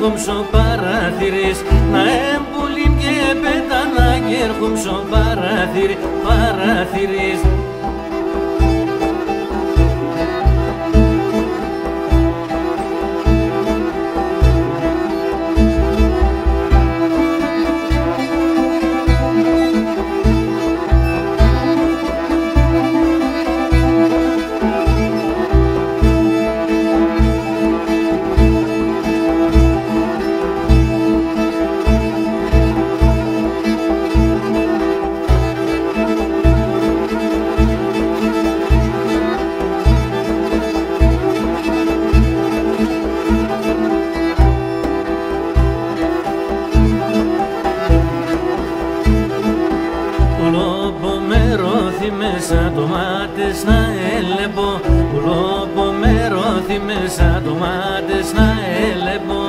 έρχομσο παραθυρής, να έμπουλιν και πέτανα και έρχομσο παραθυρής. Μέσα το μάτες να έλεπω, πουλόπο με ρώθη μέσα το μάτες να έλεπω.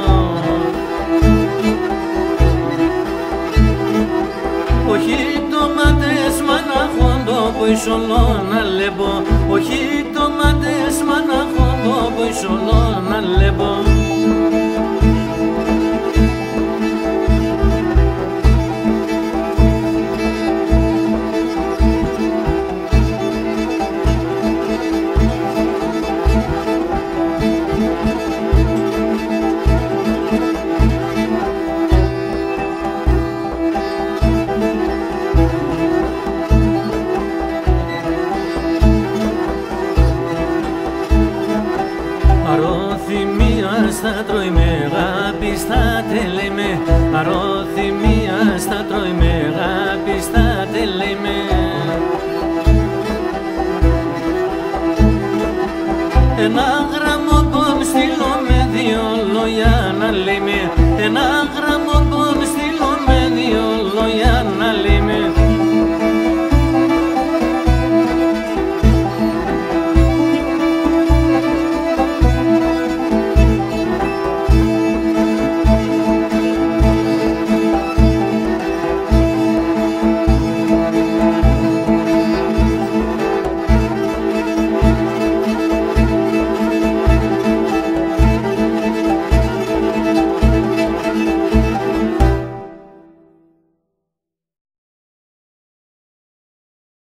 Όχι το μάτες μαναχόντο που ισολό να λέπω, όχι το μάτες μαναχόντο που ισολό να λέπω. Αρώθυμία στα τρώει με αγάπη στα τέλη με, αρώθυμία στα τρώει με αγάπη στα τέλη με. Ένα